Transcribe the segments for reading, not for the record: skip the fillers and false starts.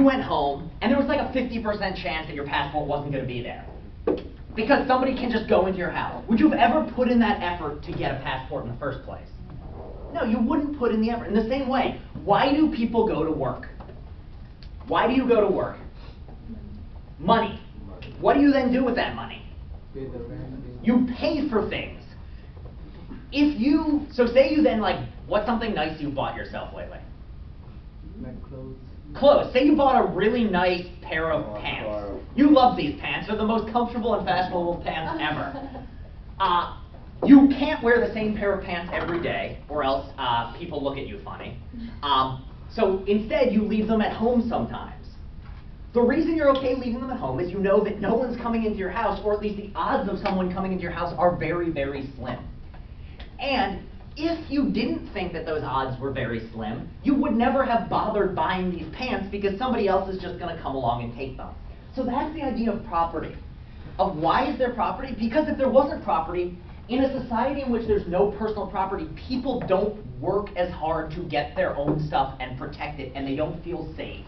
You went home, and there was like a 50% chance that your passport wasn't going to be there. Because somebody can just go into your house. Would you have ever put in that effort to get a passport in the first place? No, you wouldn't put in the effort. In the same way, why do people go to work? Why do you go to work? Money. What do you then do with that money? You pay for things. So say you then what's something nice you bought yourself lately? Like clothes. Clothes. Say you bought a really nice pair of pants. You love these pants. They're the most comfortable and fashionable pants ever. You can't wear the same pair of pants every day, or else people look at you funny. So instead, you leave them at home sometimes. The reason you're okay leaving them at home is you know that no one's coming into your house, or at least the odds of someone coming into your house are very, very slim. And if you didn't think that those odds were very slim, you would never have bothered buying these pants because somebody else is just going to come along and take them. So that's the idea of property. Of why is there property? Because if there wasn't property, in a society in which there's no personal property, people don't work as hard to get their own stuff and protect it, and they don't feel safe.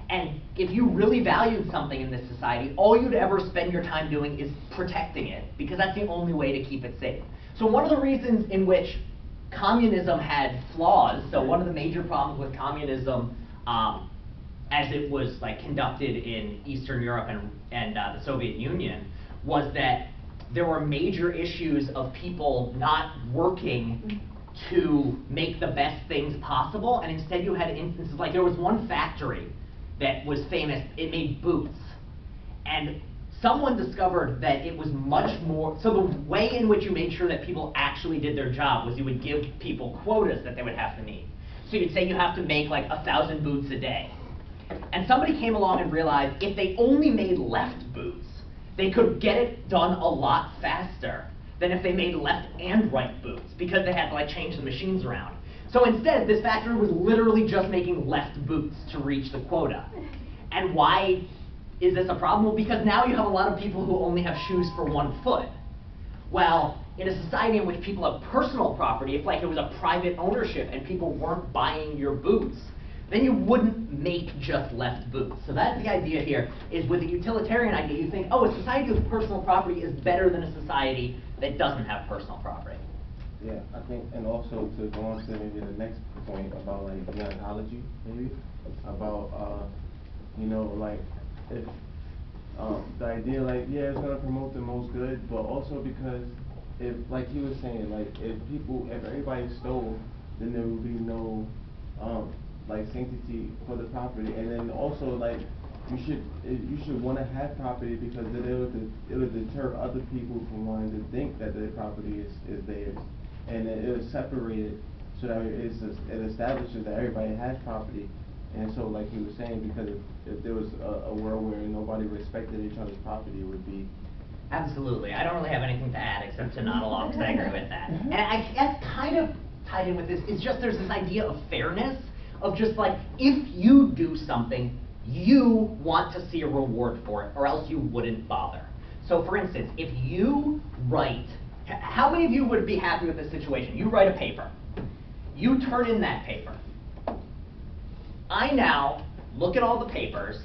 And if you really valued something in this society, all you'd ever spend your time doing is protecting it, because that's the only way to keep it safe. So one of the reasons in which communism had flaws, so one of the major problems with communism as it was conducted in Eastern Europe and the Soviet Union, was that there were major issues of people not working to make the best things possible, and instead you had instances there was one factory that was famous. It made boots, and someone discovered that it was much more, so the way in which you made sure that people actually did their job was you would give people quotas that they would have to meet. So you'd say you have to make 1,000 boots a day. And somebody came along and realized if they only made left boots, they could get it done a lot faster than if they made left and right boots, because they had to change the machines around. So instead, this factory was literally just making left boots to reach the quota. And why is this a problem? Well, because now you have a lot of people who only have shoes for one foot. Well, in a society in which people have personal property, if it was a private ownership and people weren't buying your boots, then you wouldn't make just left boots. So that's the idea here, is with the utilitarian idea, you think, oh, a society with personal property is better than a society that doesn't have personal property. Yeah, I think, and also to go on to maybe the next point about the ontology, maybe, about, if the idea, yeah, it's going to promote the most good, but also because if, like he was saying, if everybody stole, then there would be no, sanctity for the property, and then also, you should want to have property because then it would deter other people from wanting to think that their property is theirs, and it would separate it so that it establishes that everybody has property. And so, like he was saying, because if there was a world where nobody respected each other's property, it would be... Absolutely. I don't really have anything to add except to nod along because I agree with that. And I guess kind of tied in with this is just there's this idea of fairness, of just if you do something, you want to see a reward for it, or else you wouldn't bother. So for instance, if you write, how many of you would be happy with this situation? You write a paper. You turn in that paper. I now look at all the papers,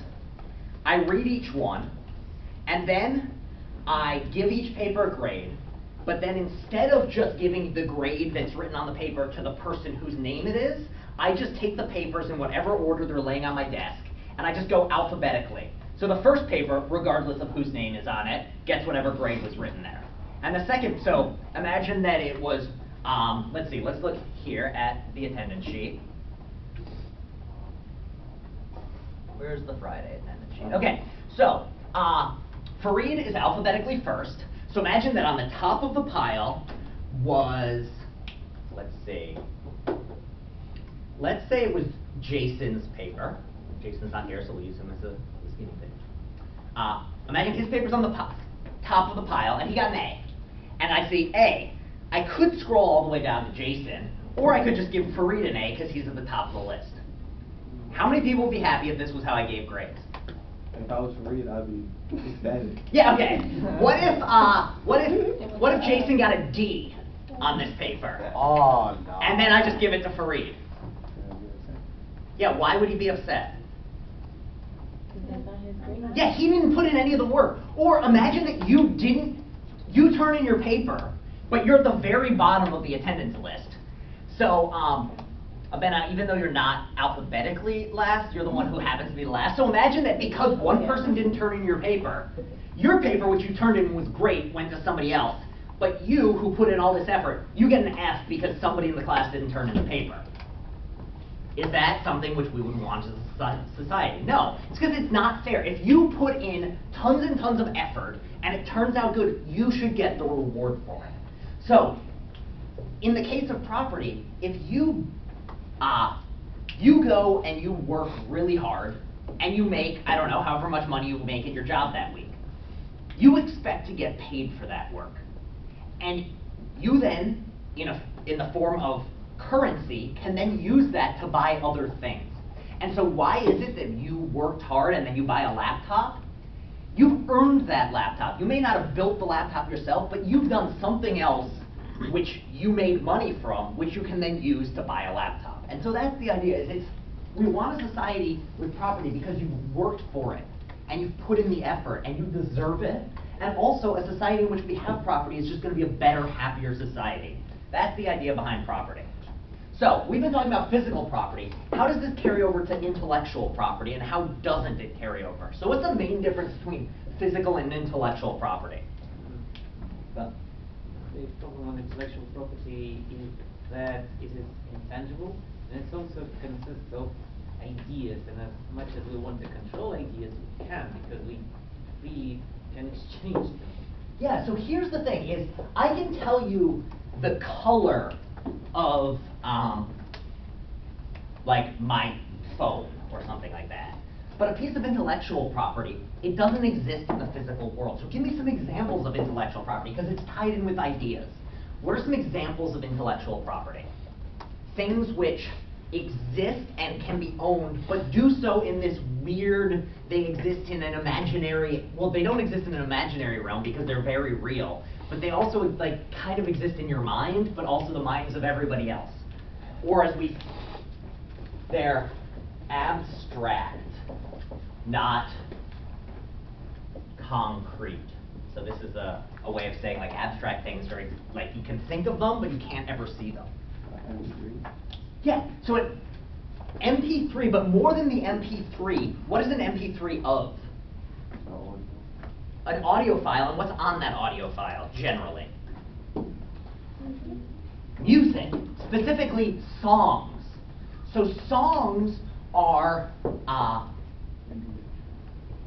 I read each one, and then I give each paper a grade, but then instead of just giving the grade that's written on the paper to the person whose name it is, I just take the papers in whatever order they're laying on my desk, and I just go alphabetically. So the first paper, regardless of whose name is on it, gets whatever grade was written there. And the second, so imagine that it was, let's look here at the attendance sheet. Where's the Friday attendance sheet? Okay, so Fareed is alphabetically first. So imagine that on the top of the pile was, let's say it was Jason's paper. Jason's not here, so we'll use him as a guinea pig. Imagine his paper's on the top of the pile, and he got an A. And I see A. I could scroll all the way down to Jason, or I could just give Fareed an A because he's at the top of the list. How many people would be happy if this was how I gave grades? If I was Fareed, I'd be ecstatic. Yeah, okay. What if Jason got a D on this paper? Oh, no. And then I just give it to Fareed. Yeah, why would he be upset? Yeah, he didn't put in any of the work. Or imagine that you turn in your paper, but you're at the very bottom of the attendance list. So, Abena, even though you're not alphabetically last, you're the one who happens to be last. So imagine that because one person didn't turn in your paper, which you turned in was great, went to somebody else. But you, who put in all this effort, you get an F because somebody in the class didn't turn in the paper. Is that something which we would want as a society? No, it's because it's not fair. If you put in tons and tons of effort and it turns out good, you should get the reward for it. So, in the case of property, if you go and you work really hard and you make, I don't know, however much money you make at your job that week, you expect to get paid for that work. And you then, in the form of currency, can then use that to buy other things. And so why is it that you worked hard and then you buy a laptop? You've earned that laptop. You may not have built the laptop yourself, but you've done something else which you made money from, which you can then use to buy a laptop. And so that's the idea, we want a society with property because you've worked for it, and you've put in the effort, and you deserve it. And also, a society in which we have property is just going to be a better, happier society. That's the idea behind property. So, we've been talking about physical property. How does this carry over to intellectual property, and how doesn't it carry over? So what's the main difference between physical and intellectual property? Well, The problem on intellectual property is that it is intangible, and it also consists of ideas, and as much as we want to control ideas, we can, because we really can exchange them. Yeah, so here's the thing, is I can tell you the color of, like, my phone, or something like that. But a piece of intellectual property, it doesn't exist in the physical world. So give me some examples of intellectual property, because it's tied in with ideas. What are some examples of intellectual property? Things which exist and can be owned, but do so in this weird, they exist in an imaginary, well, they don't exist in an imaginary realm because they're very real, but they also, like, kind of exist in your mind, but also the minds of everybody else. Or they're abstract, not concrete. So this is a way of saying, like, abstract things are, like, you can think of them, but you can't ever see them. Yeah, so an MP3, but more than the MP3, what is an MP3 of? An audio file, and what's on that audio file, generally? Music, specifically songs. So songs are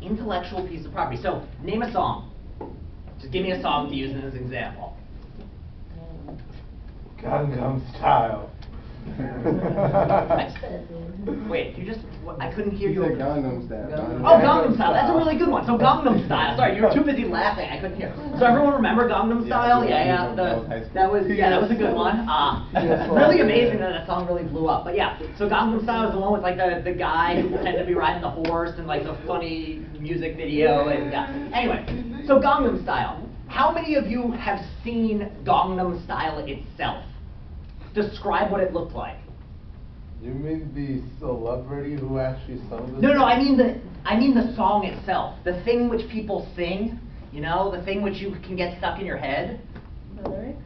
intellectual piece of property. So name a song. Just give me a song to use as an example. Gangnam Style. Wait, I couldn't hear you. He said Gangnam Style. Oh, Gangnam Style, that's a really good one. So Gangnam Style, sorry, you were too busy laughing, I couldn't hear. So everyone remember Gangnam Style? Yeah, that was a good one. Really amazing that song really blew up. But yeah, so Gangnam Style is the one with, like, the guy who pretended to be riding the horse and, like, the funny music video, and yeah. Anyway, so Gangnam Style. How many of you have seen Gangnam Style itself? Describe what it looked like. You mean the celebrity who actually sung this? No, I mean the song itself, the thing which people sing, the thing which you can get stuck in your head. The lyrics?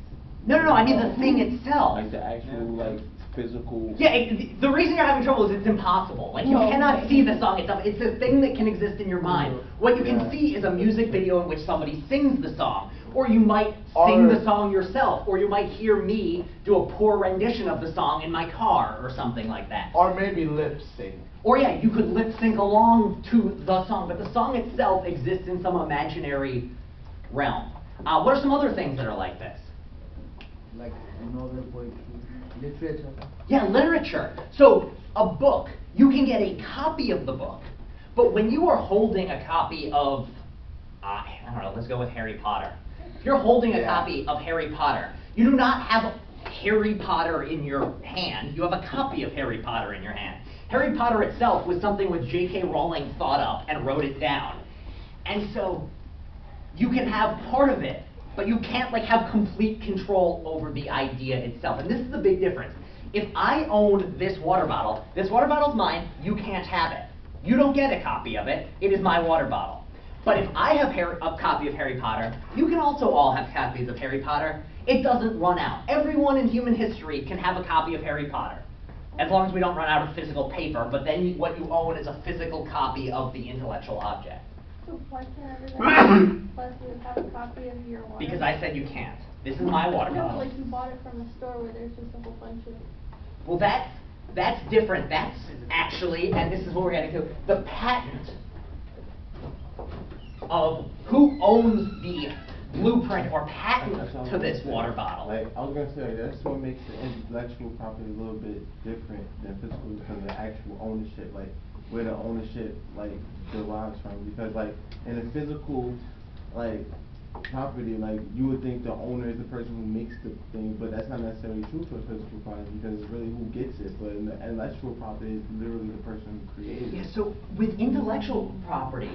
No, I mean the thing itself. Like the actual, like, physical. Yeah, the reason you're having trouble is it's impossible. Like, you cannot see the song itself. It's a thing that can exist in your mind. What you can see is a music video in which somebody sings the song. Or you might sing the song yourself. Or you might hear me do a poor rendition of the song in my car, or something like that. Or maybe lip sync. Or yeah, you could lip sync along to the song, but the song itself exists in some imaginary realm. What are some other things that are like this? Like novel, poetry, literature. Yeah, literature. So a book, you can get a copy of the book, but when you are holding a copy of, I don't know, let's go with Harry Potter. If you're holding a copy of Harry Potter, you do not have Harry Potter in your hand, you have a copy of Harry Potter in your hand. Harry Potter itself was something which J.K. Rowling thought up and wrote it down. And so you can have part of it, but you can't, like, have complete control over the idea itself. And this is the big difference. If I own this water bottle's mine, you can't have it. You don't get a copy of it. It is my water bottle. But if I have a copy of Harry Potter, you can also all have copies of Harry Potter. It doesn't run out. Everyone in human history can have a copy of Harry Potter, as long as we don't run out of physical paper. But then what you own is a physical copy of the intellectual object. So why can't everybody plus you have a copy of your water? Because I said you can't. This is my water No, bottle. like you bought it from a store where there's just a whole bunch of. Well, that's different. That's actually, and this is what we're getting to, the patent of who owns the blueprint or patent to this water bottle. Like, I was gonna say, that's what makes the intellectual property a little bit different than physical, because of the actual ownership, like, where the ownership, like, derives from. Because, like, in a physical, like, property, like, you would think the owner is the person who makes the thing, but that's not necessarily true for a physical property, because it's really who gets it. But in the intellectual property, it's literally the person who created it. Yeah, so with intellectual property,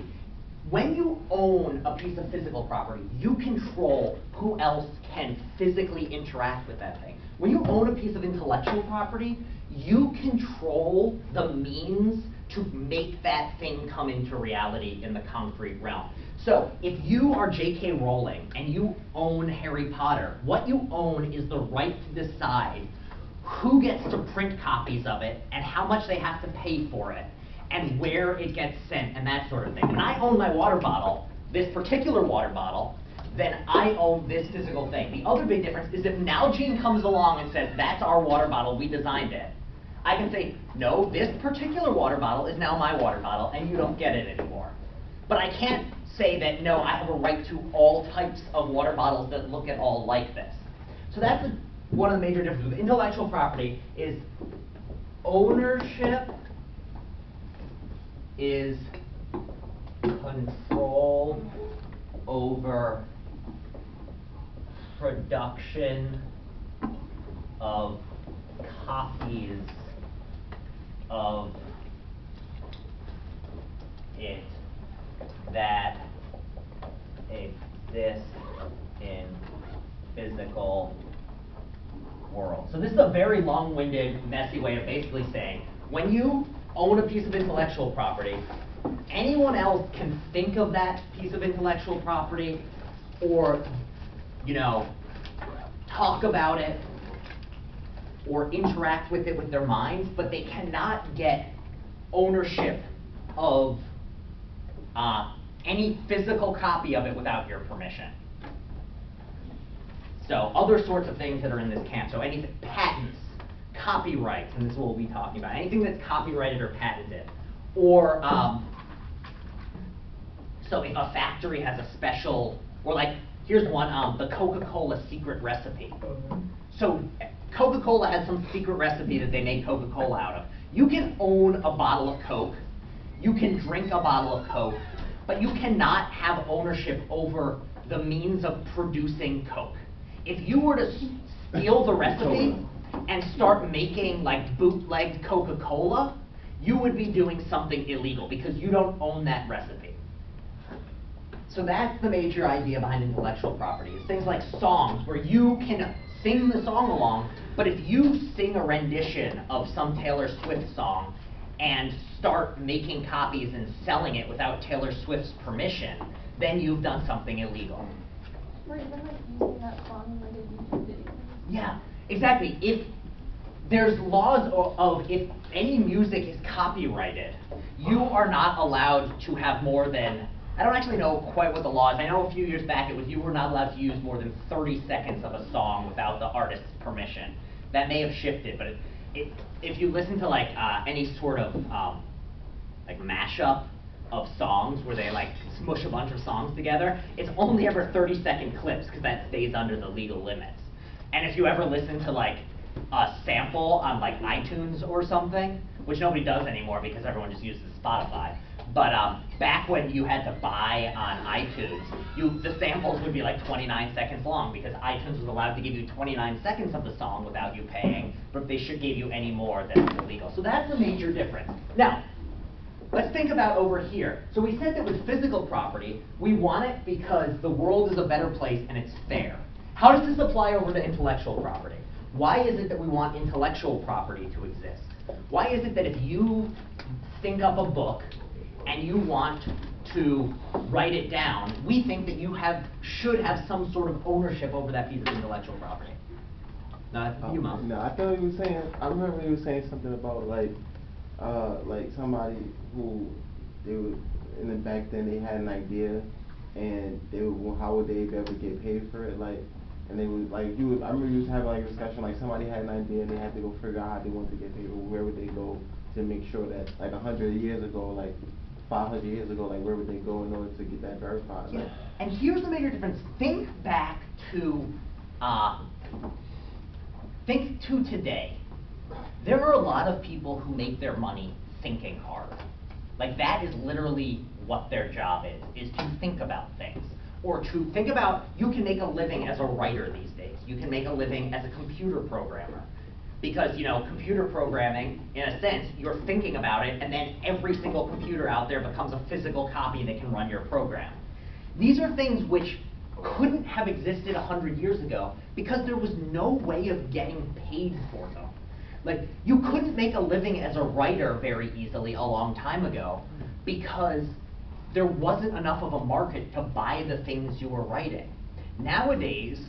when you own a piece of physical property, you control who else can physically interact with that thing. When you own a piece of intellectual property, you control the means to make that thing come into reality in the concrete realm. So if you are J.K. Rowling and you own Harry Potter, what you own is the right to decide who gets to print copies of it and how much they have to pay for it, and where it gets sent, and that sort of thing. When I own my water bottle, this particular water bottle, then I own this physical thing. The other big difference is if Nalgene comes along and says, that's our water bottle, we designed it, I can say, no, this particular water bottle is now my water bottle, and you don't get it anymore. But I can't say that, no, I have a right to all types of water bottles that look at all like this. So that's one of the major differences with intellectual property is ownership is control over production of copies of it that exist in physical world. So this is a very long-winded, messy way of basically saying, when you own a piece of intellectual property, anyone else can think of that piece of intellectual property or, you know, talk about it or interact with it with their minds, but they cannot get ownership of any physical copy of it without your permission. So other sorts of things that are in this camp, so anything, patents, copyrights, and this is what we'll be talking about, anything that's copyrighted or patented, or so if a factory has a special, or like, here's one, the Coca-Cola secret recipe. So Coca-Cola has some secret recipe that they make Coca-Cola out of. You can own a bottle of Coke, you can drink a bottle of Coke, but you cannot have ownership over the means of producing Coke. If you were to steal the recipe and start making like bootlegged Coca-Cola, you would be doing something illegal because you don't own that recipe. So that's the major idea behind intellectual property. It's things like songs where you can sing the song along, but if you sing a rendition of some Taylor Swift song and start making copies and selling it without Taylor Swift's permission, then you've done something illegal. Or even like using that song in like a YouTube video. Yeah, exactly. If there's laws of if any music is copyrighted, you are not allowed to have more than, I don't actually know quite what the law is. I know a few years back it was you were not allowed to use more than 30 seconds of a song without the artist's permission. That may have shifted, but if you listen to like any sort of like mashup of songs where they like smush a bunch of songs together, it's only ever 30-second clips because that stays under the legal limits. And if you ever listen to like a sample on like iTunes or something, which nobody does anymore because everyone just uses Spotify, but back when you had to buy on iTunes, the samples would be like 29 seconds long because iTunes was allowed to give you 29 seconds of the song without you paying, but if they should give you any more, then it's illegal. So that's a major difference. Now, let's think about over here. So we said that with physical property, we want it because the world is a better place and it's fair. How does this apply over to intellectual property? Why is it that we want intellectual property to exist? Why is it that if you think up a book and you want to write it down, we think that you should have some sort of ownership over that piece of intellectual property. Now, you, Mom. No, I thought he was saying. I remember he was saying something about like somebody who they would back then they had an idea, and they would, well, how would they be able to get paid for it? Like, and they would like you. I remember you was having like a discussion like somebody had an idea and they had to go figure out how they wanted to get paid, or where would they go to make sure that like 100 years ago, like 500 years ago, like where would they go in order to get that verified? Yeah. Like, And here's the major difference. Think back to today. There are a lot of people who make their money thinking hard. Like that is literally what their job is to think about things. Or to think about, you can make a living as a writer these days. You can make a living as a computer programmer. Because, you know, computer programming, in a sense, you're thinking about it, and then every single computer out there becomes a physical copy that can run your program. These are things which couldn't have existed 100 years ago because there was no way of getting paid for them. Like, you couldn't make a living as a writer very easily a long time ago because there wasn't enough of a market to buy the things you were writing. Nowadays,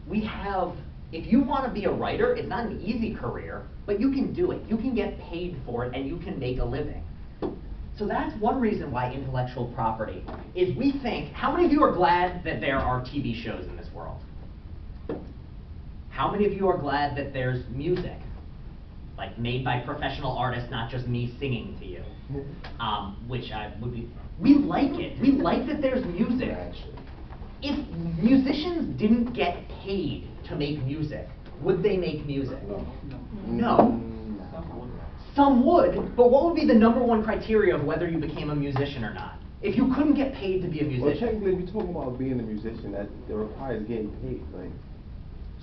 we have, if you want to be a writer, it's not an easy career, but you can do it. You can get paid for it and you can make a living. So that's one reason why intellectual property is, we think, how many of you are glad that there are TV shows in this world? How many of you are glad that there's music, like made by professional artists, not just me singing to you? Which I would be, we like it. We like that there's music. If musicians didn't get paid to make music, would they make music? No. Some would, but what would be the #1 criteria of whether you became a musician or not? If you couldn't get paid to be a well, musician. technically, if you're talking about being a musician, that requires getting paid, like.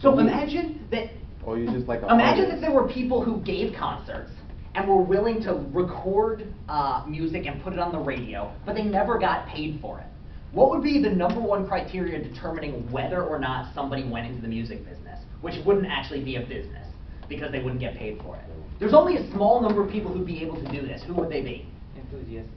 So imagine that. Or you're just like a Imagine artist. that there were people who gave concerts and were willing to record music and put it on the radio, but they never got paid for it. What would be the #1 criteria determining whether or not somebody went into the music business, which wouldn't actually be a business because they wouldn't get paid for it? There's only a small number of people who'd be able to do this. Who would they be? Enthusiasts.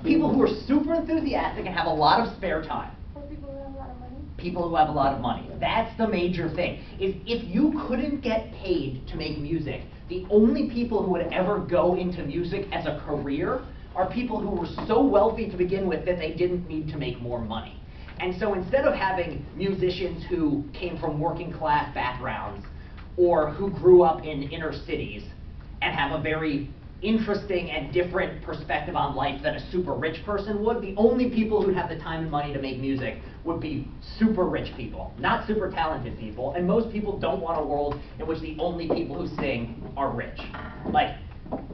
People who are super enthusiastic and have a lot of spare time. For people who have a lot of money. People who have a lot of money. That's the major thing, is if you couldn't get paid to make music, the only people who would ever go into music as a career are people who were so wealthy to begin with that they didn't need to make more money. And so instead of having musicians who came from working class backgrounds or who grew up in inner cities and have a very interesting and different perspective on life than a super rich person would, the only people who'd have the time and money to make music would be super rich people, not super talented people. And most people don't want a world in which the only people who sing are rich. Like,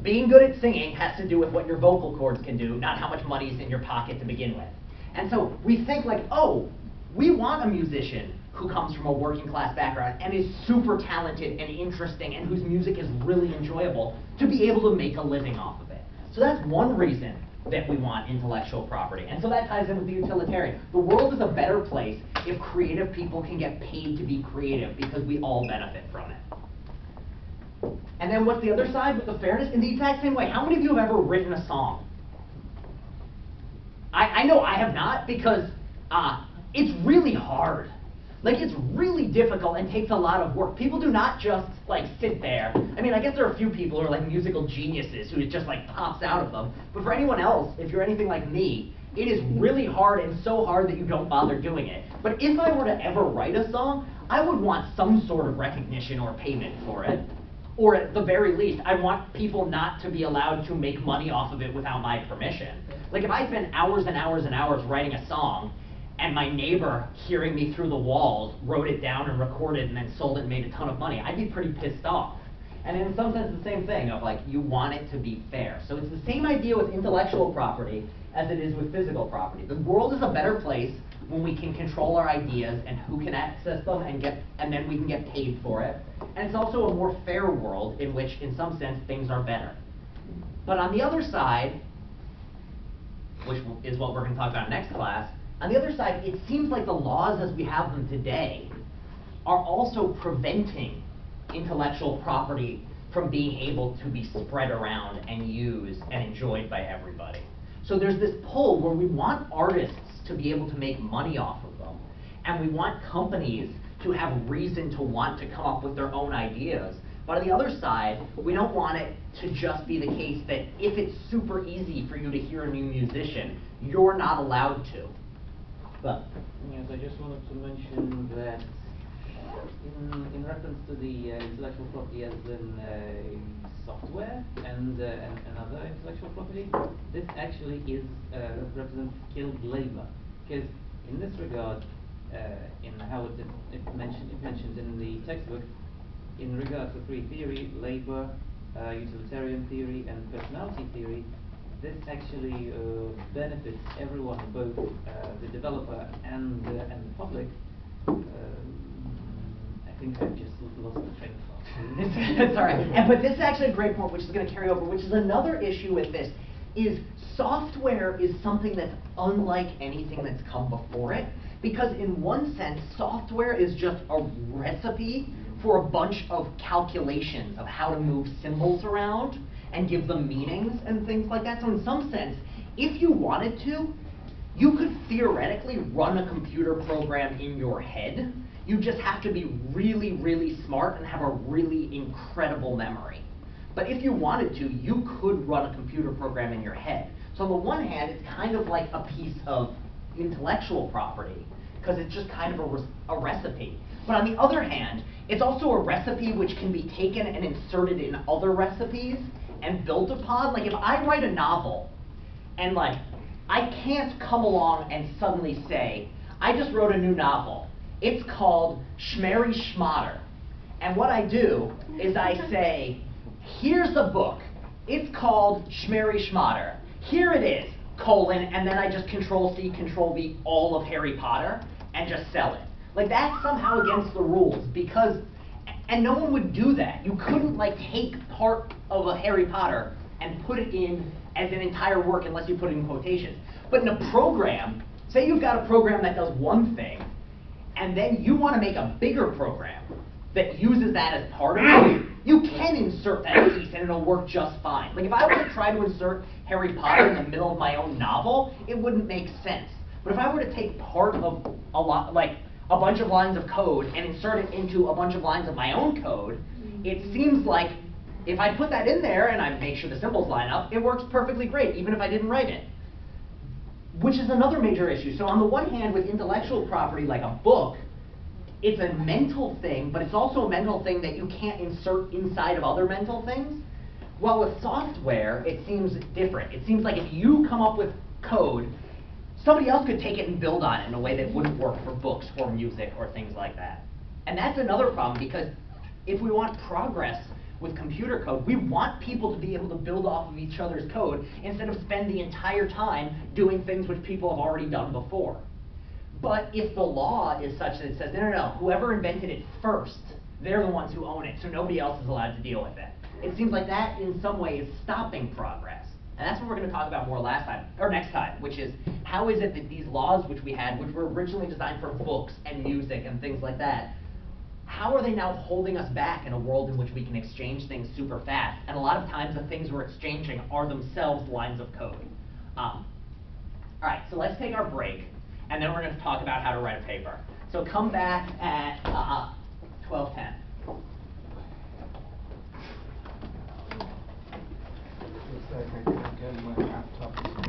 being good at singing has to do with what your vocal cords can do, not how much money is in your pocket to begin with. And so we think like, oh, we want a musician who comes from a working class background and is super talented and interesting and whose music is really enjoyable to be able to make a living off of it. So that's one reason that we want intellectual property. And so that ties in with the utilitarian. The world is a better place if creative people can get paid to be creative because we all benefit from it. And then what's the other side with the fairness? In the exact same way, how many of you have ever written a song? I know I have not, because it's really hard. Like, it's really difficult and takes a lot of work. People do not just, like, sit there. I mean, I guess there are a few people who are, like, musical geniuses who it just, like, pops out of them. But for anyone else, if you're anything like me, it is really hard, and so hard that you don't bother doing it. But if I were to ever write a song, I would want some sort of recognition or payment for it. Or at the very least, I want people not to be allowed to make money off of it without my permission. Like, if I spend hours and hours and hours writing a song, and my neighbor, hearing me through the walls, wrote it down and recorded and then sold it and made a ton of money, I'd be pretty pissed off. And in some sense, the same thing of, like, you want it to be fair. So it's the same idea with intellectual property as it is with physical property. The world is a better place when we can control our ideas and who can access them and then we can get paid for it. And it's also a more fair world in which, in some sense, things are better. But on the other side, which is what we're going to talk about next class, on the other side, it seems like the laws as we have them today are also preventing intellectual property from being able to be spread around and used and enjoyed by everybody. So there's this pull where we want artists to be able to make money off of them, and we want companies to have reason to want to come up with their own ideas. But on the other side, we don't want it to just be the case that if it's super easy for you to hear a new musician, you're not allowed to. But Yes, I just wanted to mention that in reference to the intellectual property as in software and other intellectual property, this actually is represents skilled labor, because in this regard, in how it mentions in the textbook, in regards to three theory, labor, utilitarian theory, and personality theory, this actually benefits everyone, both the developer and the public. I think I've just lost the train of thought. It's all right. But this is actually a great point, which is going to carry over, which is another issue with this, is software is something that's unlike anything that's come before it, because in one sense, software is just a recipe for a bunch of calculations of how to move symbols around and give them meanings and things like that. So in some sense, if you wanted to, you could theoretically run a computer program in your head. You just have to be really, really smart and have a really incredible memory. But if you wanted to, you could run a computer program in your head. So on the one hand, it's kind of like a piece of intellectual property, because it's just kind of a recipe. But on the other hand, it's also a recipe which can be taken and inserted in other recipes and built upon. Like if I write a novel, and like, I can't come along and suddenly say, I just wrote a new novel. It's called Shmeri Shmatter. And what I do is I say, here's the book. It's called Shmeri Shmatter. Here it is, colon, and then I just Control-C, Control-V all of Harry Potter and just sell it. Like that's somehow against the rules, because, and no one would do that. You couldn't like take part of a Harry Potter and put it in as an entire work unless you put it in quotations. But in a program, say you've got a program that does one thing, and then you want to make a bigger program that uses that as part of it, you can insert that piece and it'll work just fine. Like if I were to try to insert Harry Potter in the middle of my own novel, it wouldn't make sense. But if I were to take part of a bunch of lines of code and insert it into a bunch of lines of my own code, it seems like if I put that in there and I make sure the symbols line up, it works perfectly great, even if I didn't write it. Which is another major issue. So on the one hand, with intellectual property like a book, it's a mental thing, but it's also a mental thing that you can't insert inside of other mental things. While with software, it seems different. It seems like if you come up with code, somebody else could take it and build on it in a way that wouldn't work for books or music or things like that. And that's another problem, because if we want progress with computer code, we want people to be able to build off of each other's code instead of spend the entire time doing things which people have already done before. But if the law is such that it says, no, whoever invented it first, they're the ones who own it, so nobody else is allowed to deal with it. It seems like that, in some way, is stopping progress. And that's what we're going to talk about more next time, which is how is it that these laws which we had, which were originally designed for books and music and things like that, how are they now holding us back in a world in which we can exchange things super fast? And a lot of times the things we're exchanging are themselves lines of code. All right, so let's take our break, and then we're going to talk about how to write a paper. So come back at 12:10. Looks like I can't get my laptop